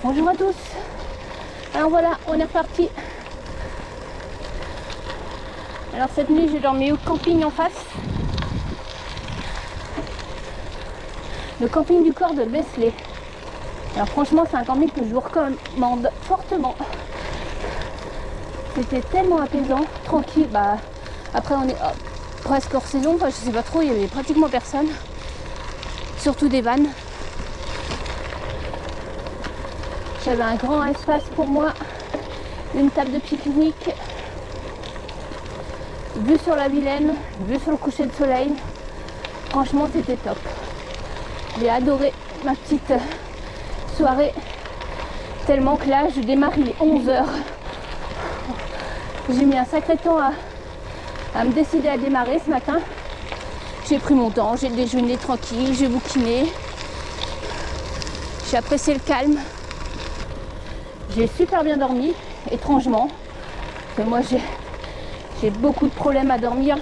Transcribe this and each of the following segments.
Bonjour à tous. Alors voilà, on est reparti. Alors cette nuit j'ai dormi au camping en face. Le camping du corps de Beslay. Alors franchement c'est un camping que je vous recommande fortement. C'était tellement apaisant, tranquille. Bah après on est presque hors saison, enfin, je sais pas trop, il y avait pratiquement personne. Surtout des vannes. J'avais un grand espace pour moi, une table de pique-nique, vue sur la Vilaine, vue sur le coucher de soleil. Franchement c'était top. J'ai adoré ma petite soirée, tellement que là je démarre, il est 11h. J'ai mis un sacré temps à me décider à démarrer ce matin. J'ai pris mon temps, j'ai déjeuné tranquille, j'ai bouquiné. J'ai apprécié le calme. J'ai super bien dormi, étrangement. Parce que moi j'ai beaucoup de problèmes à dormir.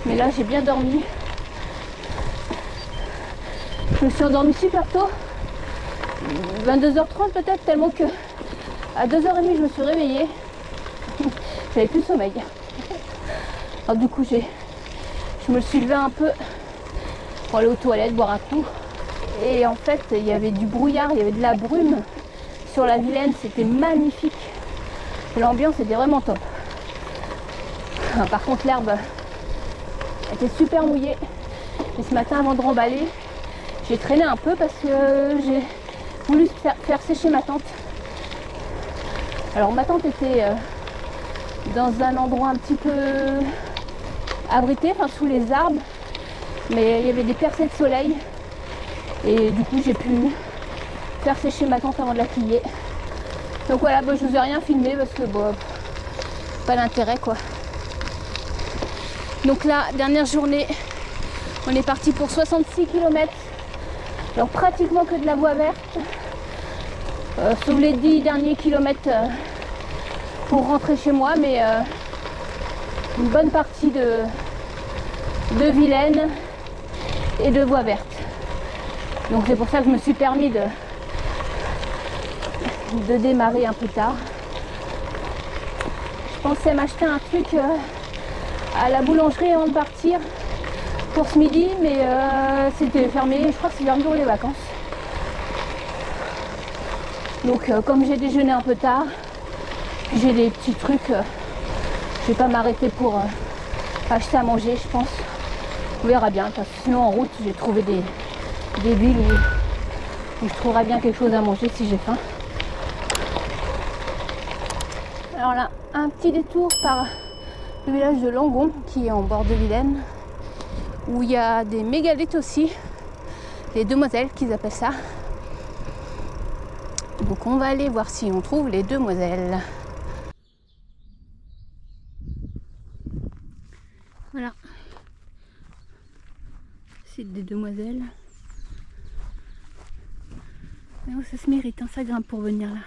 Mais là j'ai bien dormi. Je me suis endormie super tôt. 22h30 peut-être, tellement que à 2h30 je me suis réveillée. J'avais plus de sommeil. Alors du coup je me suis levée un peu pour aller aux toilettes, boire un coup. Et en fait il y avait du brouillard, il y avait de la brume sur la Vilaine, c'était magnifique. L'ambiance était vraiment top. Par contre l'herbe était super mouillée. Et ce matin avant de remballer, j'ai traîné un peu parce que j'ai voulu faire sécher ma tente. Alors ma tente était dans un endroit un petit peu abrité, enfin sous les arbres, mais il y avait des percées de soleil et du coup j'ai pu faire sécher ma tente avant de la plier. Donc voilà, je vous ai rien filmé parce que pas d'intérêt quoi. Donc là, dernière journée, on est parti pour 66 km. Alors pratiquement que de la voie verte, sauf les 10 derniers kilomètres pour rentrer chez moi, mais une bonne partie de Vilaine et de voie verte. Donc c'est pour ça que je me suis permis de démarrer un peu tard. Je pensais m'acheter un truc à la boulangerie avant de partir pour ce midi, mais c'était fermé. Je crois que c'est leur jour les vacances. Donc comme j'ai déjeuné un peu tard, j'ai des petits trucs. Je vais pas m'arrêter pour acheter à manger, je pense. On verra bien, parce que sinon en route j'ai trouvé des villes où je trouverai bien quelque chose à manger si j'ai faim. Alors là, un petit détour par le village de Langon qui est en bord de Vilaine, où il y a des mégalithes aussi, les demoiselles qu'ils appellent ça. Donc on va aller voir si on trouve les demoiselles. Voilà, c'est des demoiselles. Mais oh, ça se mérite, hein, ça grimpe pour venir là.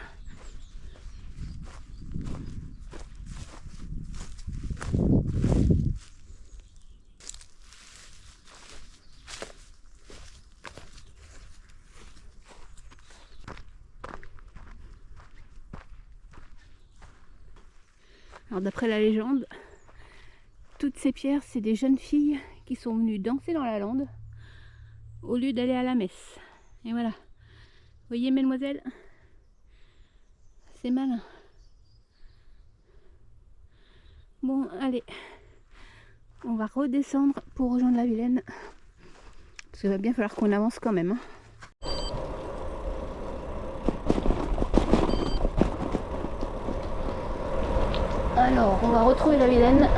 Alors d'après la légende, toutes ces pierres, c'est des jeunes filles qui sont venues danser dans la lande au lieu d'aller à la messe. Et voilà. Vous voyez, mesdemoiselles, c'est malin. Bon, allez. On va redescendre pour rejoindre la Vilaine. Parce qu'il va bien falloir qu'on avance quand même. Hein. Alors, on va retrouver la Vilaine.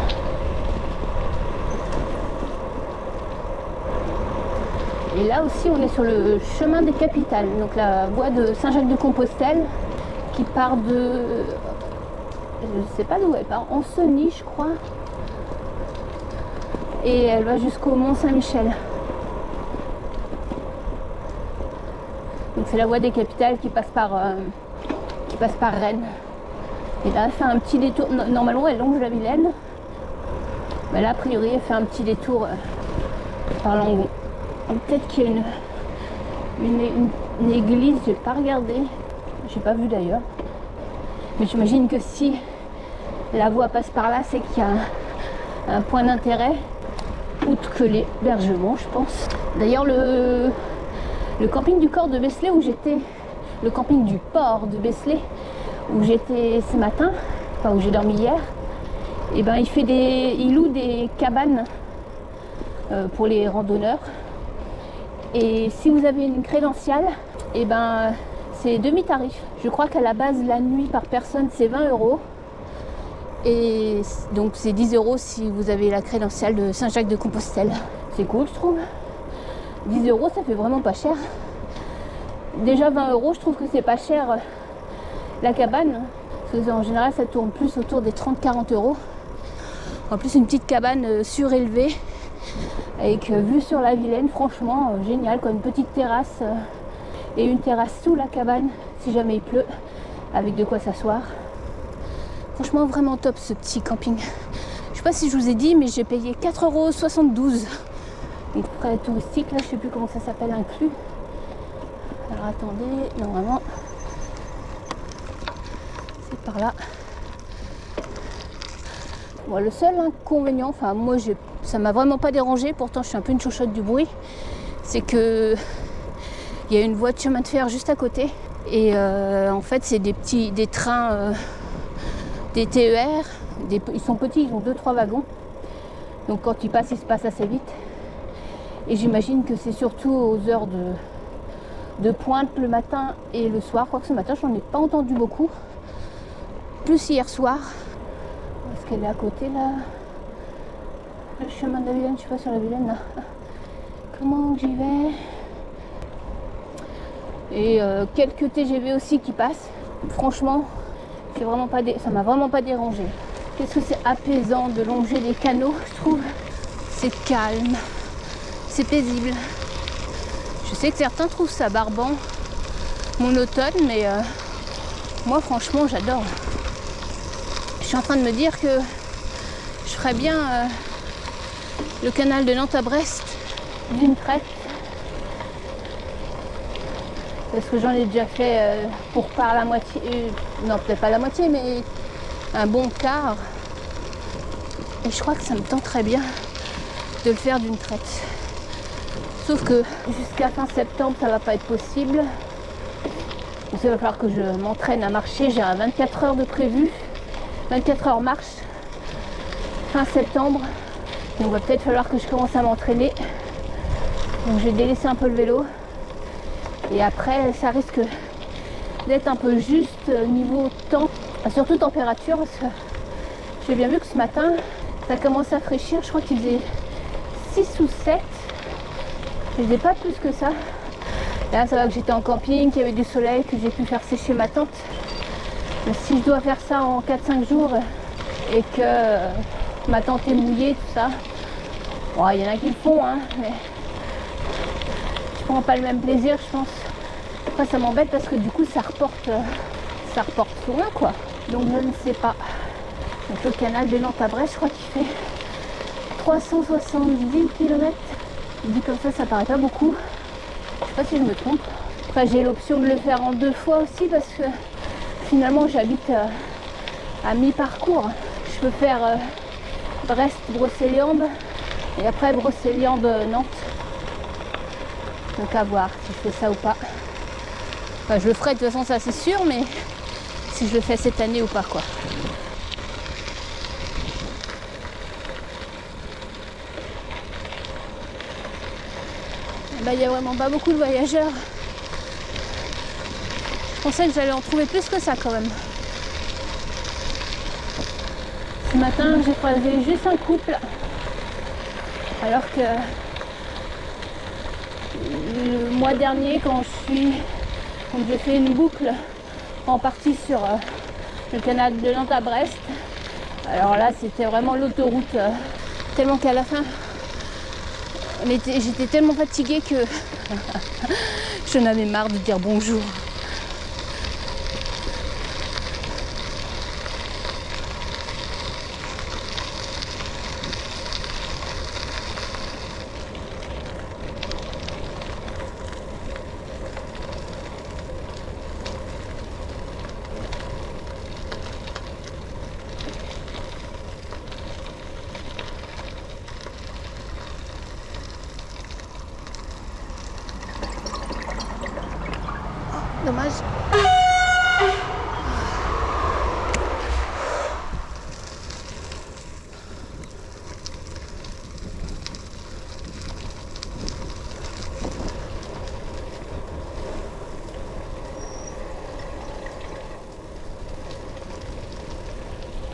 Et là aussi, on est sur le chemin des capitales, donc la voie de Saint-Jacques-de-Compostelle qui part de... Je ne sais pas d'où elle part, Ancenis, je crois. Et elle va jusqu'au Mont-Saint-Michel. Donc c'est la voie des capitales qui passe par Rennes. Et là, elle fait un petit détour. Normalement, elle longe la Vilaine. Mais là, a priori, elle fait un petit détour par Langon. Peut-être qu'il y a une église, je n'ai pas regardé. j'ai pas vu d'ailleurs. Mais j'imagine que si la voie passe par là, c'est qu'il y a un point d'intérêt, outre que l'hébergement, je pense. D'ailleurs, le camping du port de Beslay où j'étais, le camping du port de Beslay où j'étais ce matin, enfin où j'ai dormi hier, et ben il loue des cabanes pour les randonneurs. Et si vous avez une crédentiale, et ben c'est demi-tarif. Je crois qu'à la base, la nuit par personne, c'est 20 €. Et donc c'est 10 € si vous avez la crédentiale de Saint-Jacques-de-Compostelle. C'est cool, je trouve. 10 €, ça fait vraiment pas cher. Déjà 20 €, je trouve que c'est pas cher la cabane. Parce que en général, ça tourne plus autour des 30-40 €. En plus, une petite cabane surélevée avec vue sur la Vilaine, franchement génial, quoi. Une petite terrasse et une terrasse sous la cabane si jamais il pleut, avec de quoi s'asseoir. Franchement vraiment top ce petit camping. Je sais pas si je vous ai dit, mais j'ai payé 4,72 €. Donc frais touristiques, là je sais plus comment ça s'appelle, inclus. Alors attendez, normalement c'est par là. Bon, le seul inconvénient, enfin moi ça m'a vraiment pas dérangé, pourtant je suis un peu une chochotte du bruit, c'est que il y a une voie de chemin de fer juste à côté et en fait c'est des trains, des TER, ils sont petits, ils ont 2-3 wagons, donc quand ils passent, ils se passent assez vite. Et j'imagine que c'est surtout aux heures de pointe le matin et le soir. Quoique ce matin, j'en ai pas entendu beaucoup. Plus hier soir. Est-ce qu'elle est à côté là? Le chemin de la Vilaine, je suis pas sur la Vilaine là. Comment j'y vais? Et quelques TGV aussi qui passent. Franchement, ça m'a vraiment pas dérangé. Qu'est-ce que c'est apaisant de longer les canaux, je trouve. C'est calme, c'est paisible. Je sais que certains trouvent ça barbant, monotone, mais moi franchement j'adore. Je suis en train de me dire que je ferais bien le canal de Nantes à Brest d'une traite. Parce que j'en ai déjà fait pour par la moitié, non peut-être pas la moitié, mais un bon quart. Et je crois que ça me tenterait bien de le faire d'une traite. Sauf que jusqu'à fin septembre, ça va pas être possible. Donc, il va falloir que je m'entraîne à marcher. J'ai un 24 heures de prévu, 24 heures marche fin septembre. Donc il va peut-être falloir que je commence à m'entraîner. Donc je vais délaisser un peu le vélo. Et après, ça risque d'être un peu juste niveau temps, surtout température, parce que j'ai bien vu que ce matin, ça commence à fraîchir. Je crois qu'il faisait 6 ou 7. Je faisais pas plus que ça. Là, ça va que j'étais en camping, qu'il y avait du soleil, que j'ai pu faire sécher ma tente. Mais si je dois faire ça en 4-5 jours et que ma tente est mouillée, tout ça, bon, il y en a qui le font, hein, mais je prends pas le même plaisir, je pense. Après, ça m'embête parce que du coup, ça reporte loin, quoi. Donc, je ne sais pas. Donc, le canal de Nantes à Brest, je crois qu'il fait 370 km. Dit comme ça paraît pas beaucoup. Je sais pas si je me trompe. Après, j'ai l'option de le faire en 2 fois aussi parce que finalement, j'habite à mi-parcours. Je peux faire Brest-Brocéliande et après Brocéliande-Nantes. Donc à voir si je fais ça ou pas. Enfin, je le ferai de toute façon, ça c'est sûr, mais si je le fais cette année ou pas, quoi. Il n'y a vraiment pas beaucoup de voyageurs. Je pensais que j'allais en trouver plus que ça quand même. Ce matin, j'ai croisé juste un couple. Alors que le mois dernier, quand j'ai fait une boucle en partie sur le canal de Nantes à Brest, alors là, c'était vraiment l'autoroute. Tellement qu'à la fin, j'étais tellement fatiguée que j'en avais marre de dire bonjour. Dommage.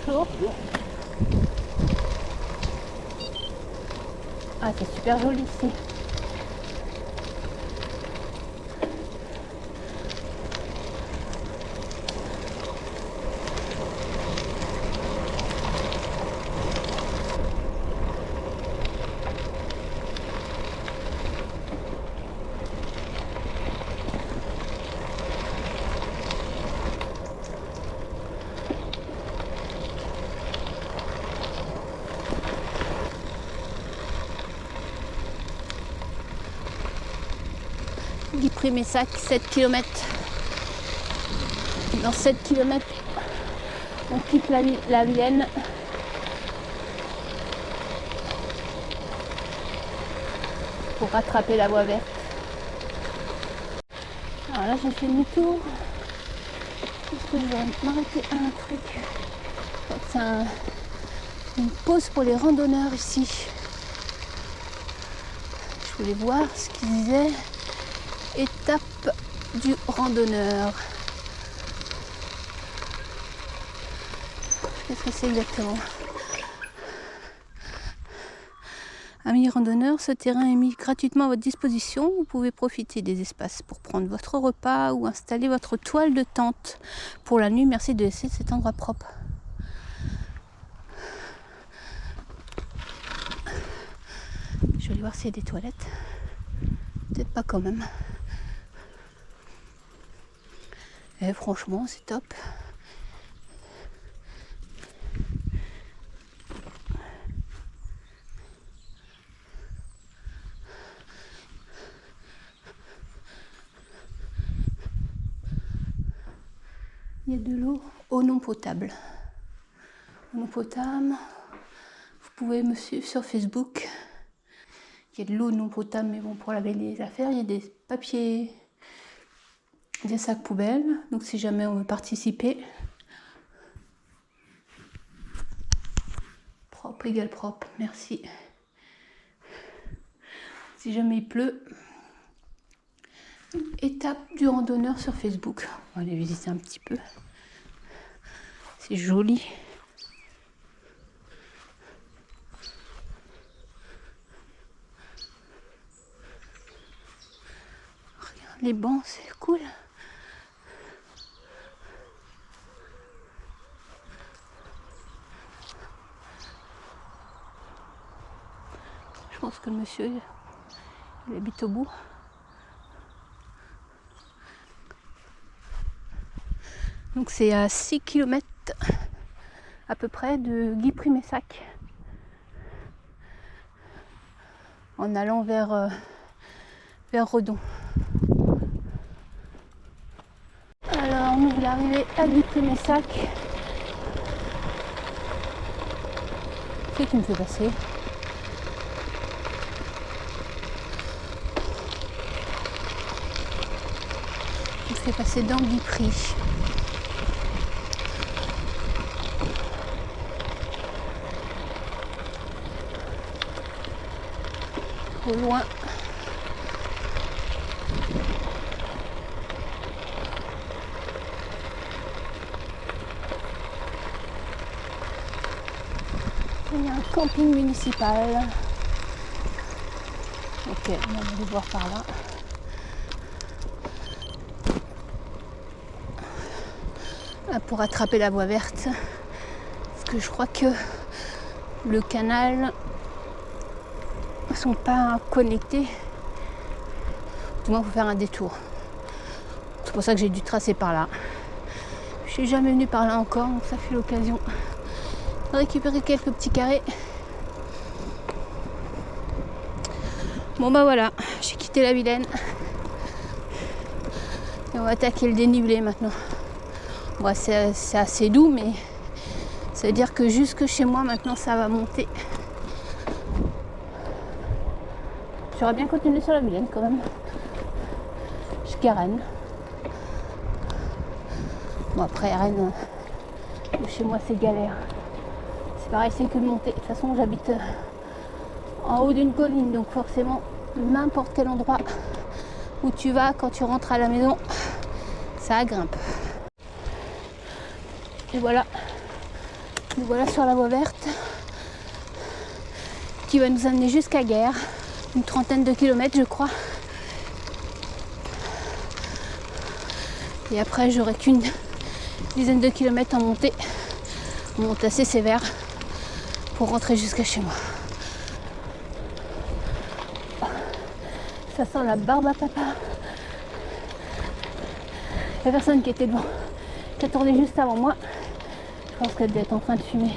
Bonjour. Ah, c'est super joli ici. Guipry-Messac, 7 km. Dans 7 km, on quitte la Vilaine. Pour rattraper la voie verte. Alors là, j'ai fait demi-tour. Est-ce que je vais m'arrêter à un truc? C'est une pause pour les randonneurs ici. Je voulais voir ce qu'ils disaient. Étape du randonneur. Qu'est-ce que c'est exactement? Amis randonneurs, ce terrain est mis gratuitement à votre disposition. Vous pouvez profiter des espaces pour prendre votre repas ou installer votre toile de tente pour la nuit. Merci de laisser cet endroit propre. Je vais aller voir s'il y a des toilettes. Peut-être pas quand même. Et franchement, c'est top. Il y a de l'eau eau non potable. Eau non potable. Vous pouvez me suivre sur Facebook. Il y a de l'eau non potable, mais bon, pour laver les affaires, il y a des papiers, des sacs poubelles. Donc si jamais on veut participer, propre égale propre, merci. Si jamais il pleut, étape du randonneur sur Facebook. On va aller visiter un petit peu. C'est joli. Regarde les bancs, c'est cool. Je pense que le monsieur, il habite au bout. Donc c'est à 6 km à peu près de Guipry-Messac. En allant vers Redon. Alors nous voulons arriver à Guipry-Messac. Qu'est-ce qui me fait passer? Je me fais passer dans Guipry. Au loin. Il y a un camping municipal. Ok, on va aller voir par là. Là, pour attraper la voie verte. Parce que je crois que le canal ne sont pas connectés. Du moins, il faut faire un détour. C'est pour ça que j'ai dû tracer par là. Je suis jamais venue par là encore, donc ça fait l'occasion de récupérer quelques petits carrés. Bon bah voilà, j'ai quitté la Vilaine. Et on va attaquer le dénivelé maintenant. Bon, c'est assez doux, mais ça veut dire que jusque chez moi maintenant ça va monter. J'aurais bien continué sur la Vilaine quand même. Jusqu'à Rennes. Bon après Rennes, chez moi c'est galère. C'est pareil, c'est que de monter. De toute façon j'habite en haut d'une colline, donc forcément n'importe quel endroit où tu vas quand tu rentres à la maison, ça grimpe. Et voilà, nous voilà sur la voie verte qui va nous amener jusqu'à Guerre, une 30aine de kilomètres je crois. Et après j'aurai qu'une dizaine de kilomètres en montée, une montée assez sévère pour rentrer jusqu'à chez moi. Ça sent la barbe à papa. La personne qui était devant, qui a tourné juste avant moi, je pense qu'elle devait être en train de fumer.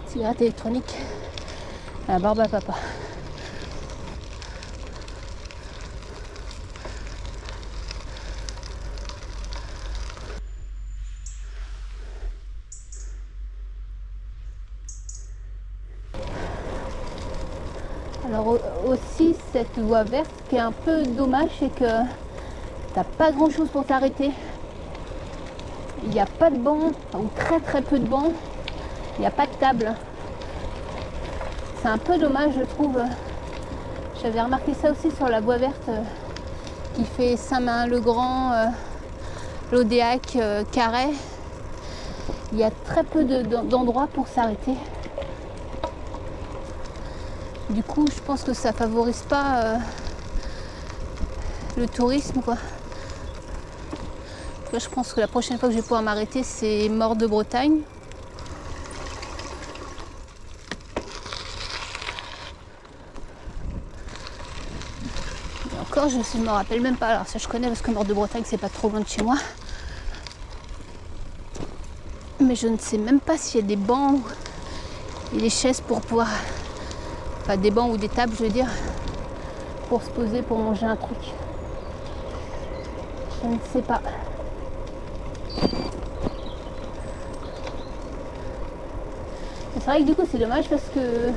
Cigarette électronique, la barbe à papa. Alors aussi cette voie verte, ce qui est un peu dommage, c'est que t'as pas grand chose pour t'arrêter. Il n'y a pas de banc, ou très peu de banc. Il n'y a pas de table. C'est un peu dommage, je trouve. J'avais remarqué ça aussi sur la voie verte qui fait Saint-Mahin-le-Grand, Lodéac, Carhaix. Il y a très peu d'endroits pour s'arrêter. Du coup, je pense que ça favorise pas le tourisme, quoi. Je pense que la prochaine fois que je vais pouvoir m'arrêter, c'est Mort de Bretagne. Et encore, je ne me rappelle même pas. Alors ça, je connais parce que Mort de Bretagne, c'est pas trop loin de chez moi. Mais je ne sais même pas s'il y a des bancs et des chaises pour pouvoir... Enfin, des bancs ou des tables, je veux dire, pour se poser, pour manger un truc. Je ne sais pas. C'est vrai que du coup c'est dommage parce que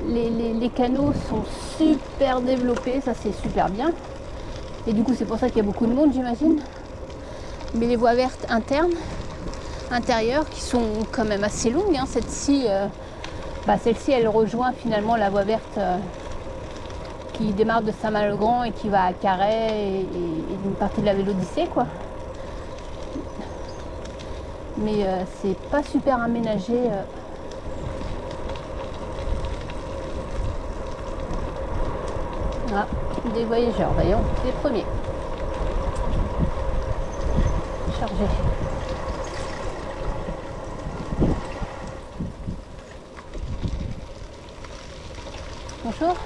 les canaux sont super développés, ça c'est super bien. Et du coup c'est pour ça qu'il y a beaucoup de monde, j'imagine. Mais les voies vertes intérieures, qui sont quand même assez longues, hein, celle-ci elle rejoint finalement la voie verte qui démarre de Saint-Mahin-le-Grand et qui va à Carhaix et une partie de la Vélodyssée, quoi. Mais c'est pas super aménagé. Ah, des voyageurs, voyons, les premiers. Chargé. Bonjour.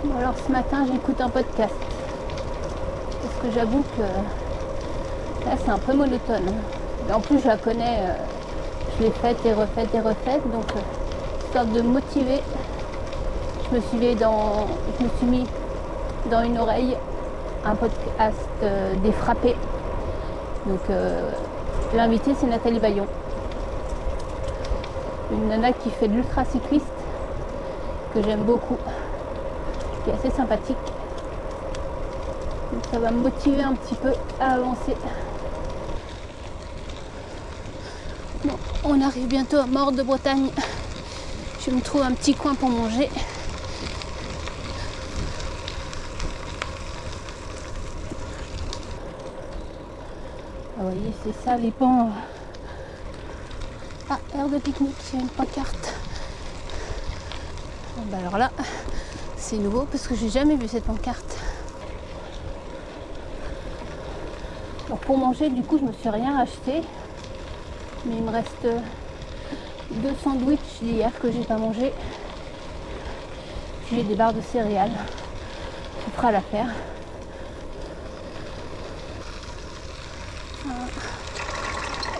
Bon, alors ce matin j'écoute un podcast. Parce que j'avoue que là c'est un peu monotone. Et en plus je la connais, je l'ai faite et refaite, donc histoire de me motiver, je me suis mis dans une oreille un podcast des frappés. Donc l'invité c'est Nathalie Bayon, une nana qui fait de l'ultra-cycliste, que j'aime beaucoup, qui est assez sympathique. Donc ça va me motiver un petit peu à avancer. Bon, on arrive bientôt à Mort de Bretagne. Je me trouve un petit coin pour manger. Ah, vous voyez, c'est ça les bancs. Ah, aire de pique-nique, il y a une pancarte. Bon, bah alors là, c'est nouveau parce que j'ai jamais vu cette pancarte. Alors pour manger, du coup, je me suis rien acheté. Mais il me reste 2 sandwichs d'hier que j'ai pas mangé. Puis j'ai des barres de céréales. Ça fera l'affaire.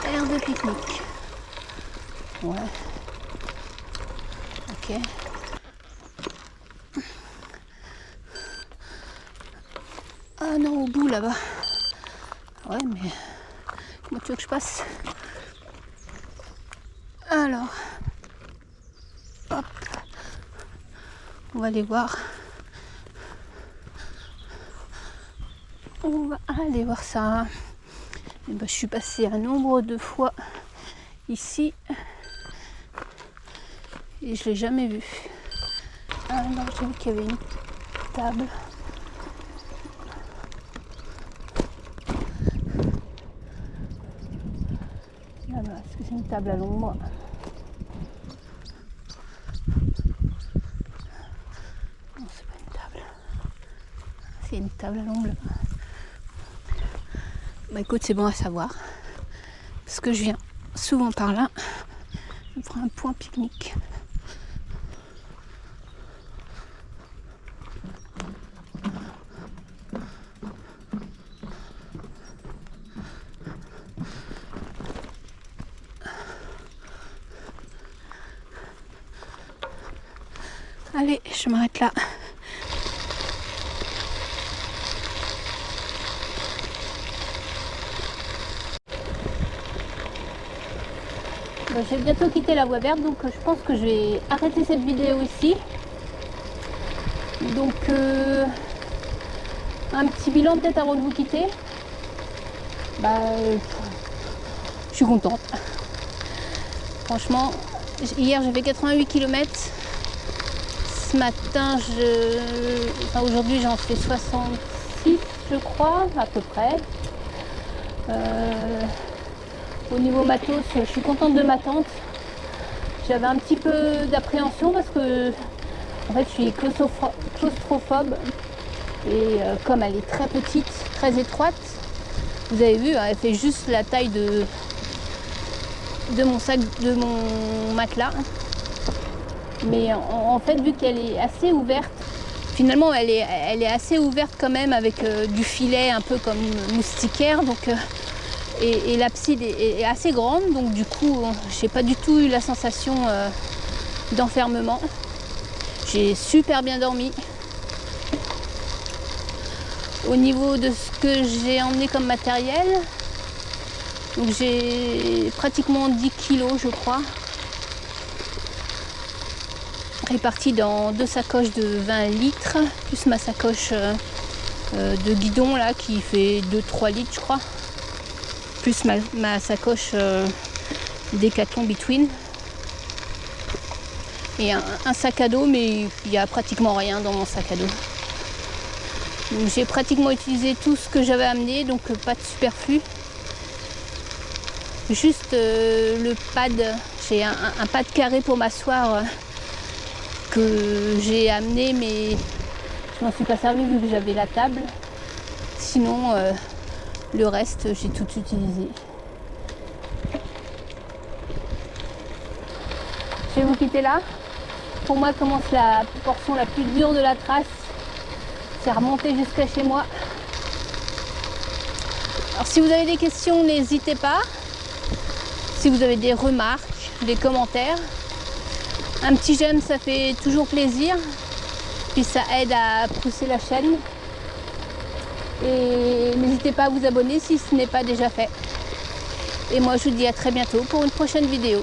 Aire de pique-nique. Ouais. Ok. Ah non, au bout là-bas. Ouais, mais comment tu veux que je passe? Alors, hop, on va aller voir. On va aller voir ça. Et ben, je suis passée un nombre de fois ici et je l'ai jamais vu. Ah non, j'ai vu qu'il y avait une table. Là-bas, est-ce que c'est une table à l'ombre? Non, c'est pas une table. C'est une table à l'ombre. Bah écoute, c'est bon à savoir. Parce que je viens souvent par là. Je me ferai un point pique-nique. Allez, je m'arrête là. Je vais bientôt quitter la voie verte, donc je pense que je vais arrêter cette vidéo ici. Donc un petit bilan peut-être avant de vous quitter. Je suis contente. Franchement, hier j'ai fait 88 km. Ce matin, aujourd'hui j'en fais 66 je crois, à peu près. Au niveau matos, je suis contente de ma tente. J'avais un petit peu d'appréhension parce que en fait je suis claustrophobe et comme elle est très petite, très étroite, vous avez vu, elle fait juste la taille de mon sac, de mon matelas. Mais en fait, vu qu'elle est assez ouverte, finalement elle est assez ouverte quand même avec du filet un peu comme moustiquaire. Donc, et l'abside est assez grande, donc du coup j'ai pas du tout eu la sensation d'enfermement. J'ai super bien dormi. Au niveau de ce que j'ai emmené comme matériel, donc j'ai pratiquement 10 kilos je crois, répartis dans 2 sacoches de 20 litres, plus ma sacoche de guidon là qui fait 2-3 litres je crois, plus ma sacoche Decathlon Between. Et un sac à dos, mais il n'y a pratiquement rien dans mon sac à dos. J'ai pratiquement utilisé tout ce que j'avais amené, donc pas de superflu. Juste le pad, j'ai un pad carré pour m'asseoir que j'ai amené, mais je m'en suis pas servi vu que j'avais la table. Sinon, le reste, j'ai tout utilisé. Je vais vous quitter là. Pour moi commence la portion la plus dure de la trace. C'est remonter jusqu'à chez moi. Alors si vous avez des questions, n'hésitez pas. Si vous avez des remarques, des commentaires. Un petit j'aime, ça fait toujours plaisir. Puis ça aide à pousser la chaîne. Et n'hésitez pas à vous abonner si ce n'est pas déjà fait. Et moi je vous dis à très bientôt pour une prochaine vidéo.